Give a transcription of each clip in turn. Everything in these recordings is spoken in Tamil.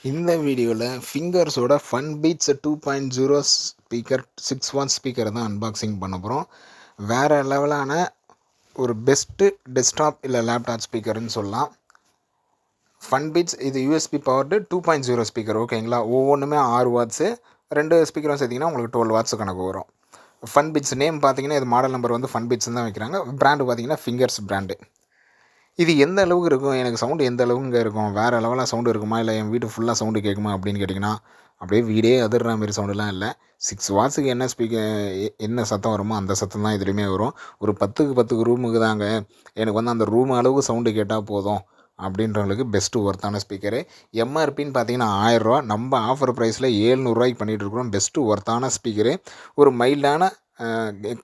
இந்த வீடியோவில் ஃபிங்கர்ஸோட ஃபன் பீட்ஸ் 2.0 ஸ்பீக்கர் 6 வாட் ஸ்பீக்கரை தான் அன்பாக்சிங் பண்ண போகிறோம். வேறு லெவலான ஒரு பெஸ்ட்டு டெஸ்க்டாப் இல்லை லேப்டாப் ஸ்பீக்கர்னு சொல்லலாம். ஃபன் பீட்ஸ் இது யூஎஸ்பி பவர்டு 2.0 ஸ்பீக்கர், ஓகேங்களா. ஒவ்வொன்றுமே 6 வாட்ஸு, 2 ஸ்பீக்கரும் சேர்த்திங்கன்னா உங்களுக்கு 12 வாட்ஸு கணக்கு வரும். ஃபன் பீட்ஸ் நேம் பார்த்தீங்கன்னா இது மாடல் நம்பர் வந்து ஃபன் பீட்ஸ்ன்னு தான் வைக்கிறாங்க. பிராண்டு பார்த்தீங்கன்னா ஃபிங்கர்ஸ் பிராண்டு. இது எந்த அளவுக்கு இருக்கும், எனக்கு சவுண்டு எந்த அளவுக்கு இருக்கும், வேறு லெவலாக சவுண்டு இருக்குமா, இல்லை என் வீட்டு ஃபுல்லாக சவுண்டு கேட்குமா அப்படின்னு கேட்டிங்கன்னா, அப்படியே வீடே அதிர்ற மாதிரி சவுண்டுலாம் இல்லை. 6 வாட்ஸுக்கு என்ன என்ன சத்தம் வருமோ அந்த சத்தம் தான் இதுலேயுமே வரும். ஒரு 10க்கு 10 ரூமுக்கு தாங்க, எனக்கு வந்து அந்த ரூம் அளவுக்கு சவுண்டு கேட்டால் போதும் அப்படின்றவங்களுக்கு பெஸ்ட்டு ஒர்த்தான ஸ்பீக்கரு. எம்ஆர்பின்னு பார்த்தீங்கன்னா 1000 ரூபா, நம்ம ஆஃபர் ப்ரைஸில் 700 பண்ணிகிட்ருக்குறோம். பெஸ்ட்டு ஒர்த்தான ஸ்பீக்கரு. ஒரு மைல்டான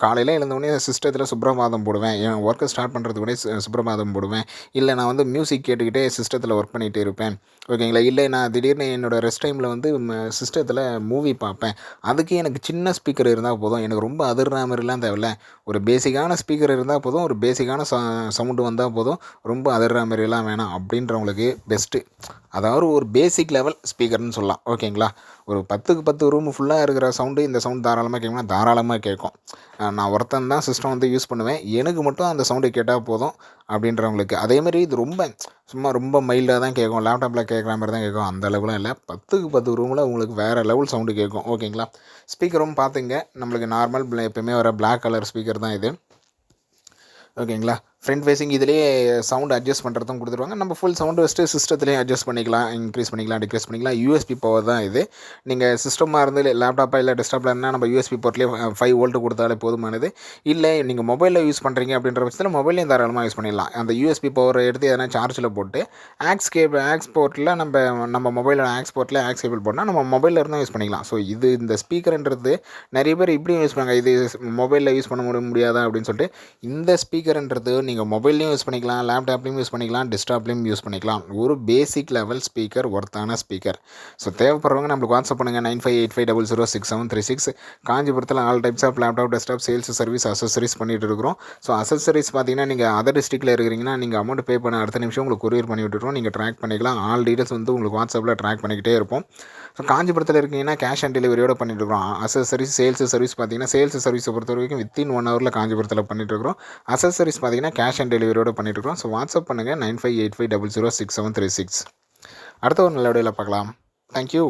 காலையில் எழுந்தவுடனே சிஸ்டத்தில் சுப்ரபாதம் போடுவேன், என் ஒர்க்கை ஸ்டார்ட் பண்ணுறதுக்கு கூட சுப்ரபாதம் போடுவேன். இல்லை நான் வந்து மியூசிக் கேட்டுக்கிட்டே சிஸ்டத்தில் ஒர்க் பண்ணிகிட்டு இருப்பேன், ஓகேங்களா. இல்லை நான் திடீர்னு என்னோடய ரெஸ்ட் டைமில் வந்து சிஸ்டத்தில் மூவி பார்ப்பேன். அதுக்கு எனக்கு சின்ன ஸ்பீக்கர் இருந்தால் போதும், எனக்கு ரொம்ப அதிர்ற மாதிரிலாம் தேவையில்ல. ஒரு பேசிக்கான ஸ்பீக்கர் இருந்தால் போதும், ஒரு பேசிக்கான சவுண்டு வந்தால் போதும், ரொம்ப அதிர்ற மாதிரிலாம் வேணாம் அப்படின்றவங்களுக்கு பெஸ்ட்டு. அதாவது ஒரு பேசிக் லெவல் ஸ்பீக்கர்னு சொல்லலாம், ஓகேங்களா. ஒரு 10க்கு 10 ரூமு ஃபுல்லாக இருக்கிற சவுண்டு இந்த சவுண்ட் தாராளமாக கேட்கும்னா தாராளமாக கேட்கும். நான் ஒருத்தன் தான் சிஸ்டம் வந்து யூஸ் பண்ணுவேன், எனக்கு மட்டும் அந்த சவுண்டு கேட்டால் போதும் அப்படின்றவங்களுக்கு. அதேமாதிரி இது ரொம்ப மைல்டாக தான் கேட்கும், லேப்டாப்பில் கேட்குற மாதிரி தான் கேட்கும், அந்த அளவுலாம் இல்லை. 10க்கு 10 ரூமில் உங்களுக்கு வேறு லெவல் சவுண்டு கேட்கும், ஓகேங்களா. ஸ்பீக்கரும் பார்த்துங்க, நம்மளுக்கு நார்மல் எப்போயுமே வர பிளாக் கலர் ஸ்பீக்கர் தான் இது, ஓகேங்களா. ஃப்ரண்ட் ஃபேஸிங் இதிலேயே சவுண்ட் அட்ஜஸ்ட் பண்ணுறதும் கொடுத்துருவாங்க. நம்ம ஃபுல் சவுண்டு வச்சுட்டு சிஸ்டத்துலேயும் அட்ஜஸ்ட் பண்ணிக்கலாம், இன்க்ரீஸ் பண்ணிக்கலாம், டிக்ரீஸ் பண்ணிக்கலாம். யூஎஸ்பி பவர் தான் இது. நீங்கள் சிஸ்டமாக இருந்து லேப்டாப்பாக இல்லை டெஸ்க்டாப்பில் இருந்தால் நம்ம யூஎஸ்பி போர்ட்லேயே 5 வோல்ட்டு கொடுத்தாலே போதுமானது. இல்லை நீங்கள் மொபைலில் யூஸ் பண்ணுறீங்க அப்படின்ற பட்சத்தில் மொபைலையும் தாராளமாக யூஸ் பண்ணிடலாம். அந்த யூஎஸ்பி பவரை எடுத்து எதனா சார்ஜில் போட்டு ஆக்ஸ் போர்ட்டில் நம்ம மொபைலில் போர்ட்டில் ஆக்ஸ் கேபிள் போட்டால் நம்ம மொபைலில் இருந்தும் யூஸ் பண்ணிக்கலாம். ஸோ இந்த ஸ்பீக்கர்ன்றது நிறைய பேர் இப்படியும் யூஸ் பண்ணுவாங்க, இது மொபைலில் யூஸ் பண்ண முடியாதா அப்படின்னு சொல்லிட்டு. இந்த ஸ்பீக்கர்ன்றது நீங்கள் மொபைல்லையும் யூஸ் பண்ணிக்கலாம், லேப்டாப்லேயும் யூஸ் பண்ணிக்கலாம், டெஸ்க்டாப்லேயும் யூஸ் பண்ணிக்கலாம். ஒரு பேசிக் லெவல் ஸ்பீக்கர், ஒர்த்தான ஸ்பீக்கர். ஸோ தேவைப்படுறவங்க நம்மளுக்கு வாட்ஸ்அப் பண்ணுங்கள் 9585006736. காஞ்சிபுரத்தில் all types of laptop, desktop sales, service, accessories பண்ணிகிட்டு இருக்கிறோம். ஸோ அசசரிஸ் பார்த்தீங்கன்னா நீங்கள் அதர் டிஸ்ட்ரிக்ட்டில் இருக்கிறீங்கன்னா நீங்கள் அமௌண்ட் பே பண்ண அடுத்த நிமிஷம் உங்களுக்கு கொரியர் பண்ணி விட்டுருவோம், நீங்கள் ட்ராக் பண்ணிக்கலாம். ஆல் டீட்டெயில்ஸ் வந்து உங்களுக்கு வாட்ஸ்அப்பில் ட்ராக் பண்ணிக்கிட்டே இருப்போம். ஸோ காஞ்சிபுரத்தில் இருக்கீங்கன்னா கேஷ் ஆன் டெலிவரியோடு பண்ணிட்டு இருக்கிறோம். அசசரிஸ், சேல்ஸ் சர்வீஸ் பார்த்தீங்கன்னா சேல்ஸ் சர்வீஸை பொறுத்த வரைக்கும் வித்தின் 1 ஹவரில் காஞ்சிபுரத்தில் பண்ணிட்டு இருக்கிறோம். அசசரிஸ் பார்த்தீங்கன்னா கேஷ் ஆன் டெலிவரியோடு பண்ணிட்டுருக்கோம். ஸோ வாட்ஸ்அப் பண்ணுங்கள் 9585006736. அடுத்த ஒரு நல்ல வீடியோவில் பார்க்கலாம். தேங்க்யூ.